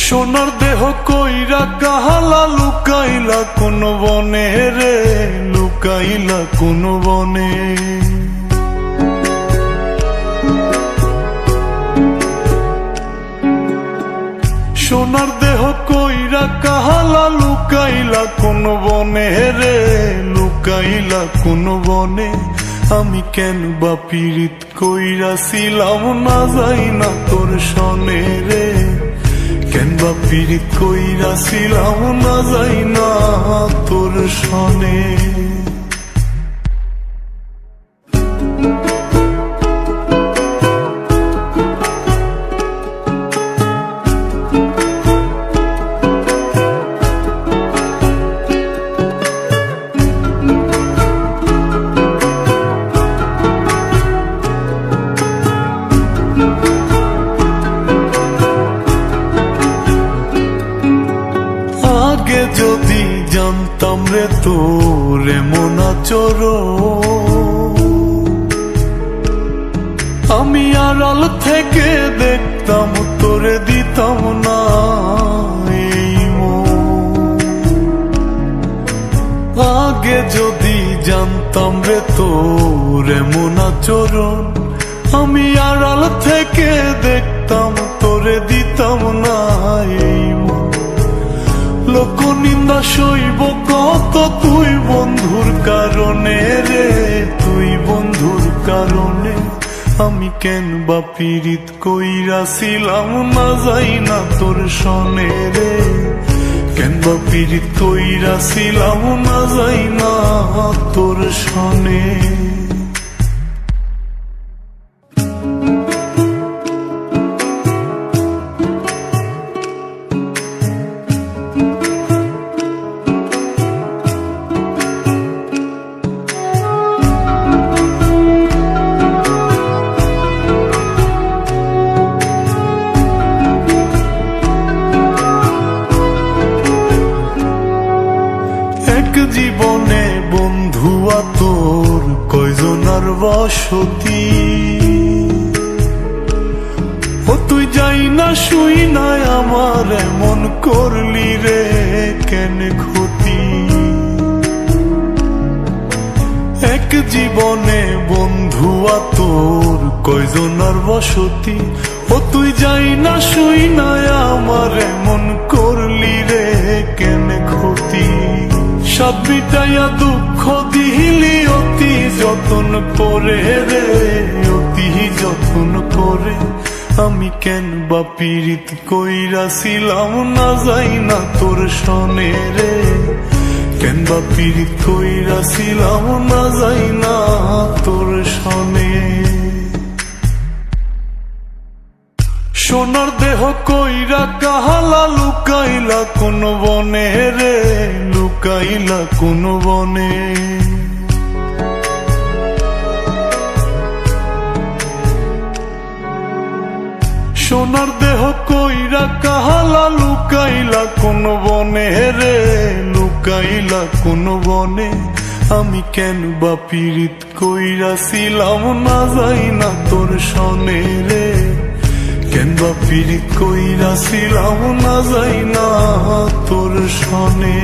সোনার দেহ কইরা কাহালা লুকাইলা কোন বনে রে, লুকাইলা কোন বনে। সোনার দেহ কইরা কাহালা লুকাইলা কোন বনে রে, লুকাইলা কোন বনে। আমি কেন বা পীড়িত কইরাছিলাম না যাই না তোর সনে রে, কেন বা পীড়িত কইরাছিলাম না যাই না তোর সনে। আগে যদি জানতাম রে তোর এমন আচরণ, আমি আড়াল থেকে দেখতাম তোরে দিতাম না এই মন। আগে যদি জানতাম রে তোর এমন আচরণ, আমি আড়াল থেকে দেখতাম তোরে দিতাম না এই মন। লোক নিন্দা সইব কত তুই বন্ধুর কারণে রে, তুই বন্ধুর কারণে। আমি কেন বা পীড়িত কইরাছিলাম না যাই না তোর সনে রে, কেন বা পীড়িত কইরাছিলাম না যাই না তোর সনে। জীবনে বন্ধুয়া তোর কয়জনার বসতি, ও তুই যাই না শুই নাই আমার এমন করলি রে কেন ক্ষতি। এক জীবনে বন্ধুয়া তোর কয়জনার বসতি, ও তুই যাই না শুই নাই আমার এমন করলি রে কেন ক্ষতি। সব মিটাইয়া দুঃখ দিলি অতি যতন করে রে, অতি যতন করে। আমি কেন বা পীড়িত কইরাছিলাম না যাই না তোর সনে রে, কেন বা পীড়িত কইরাছিলাম না যাই না তোর সনে। সোনার দেহ কইরা কাহালা লুকাইলা কোন বনে রে, লুকাইলা কোন বনে। সোনার দেহ কইরা কাহালা লুকাইলা কোন বনে রে, লুকাইলা কোন বনে। আমি কেন বা পীড়িত কইরাছিলাম না যাই না তোর সনে রে, কেন বা পীড়িত কইরাছিলাম না যাই না তোর সনে।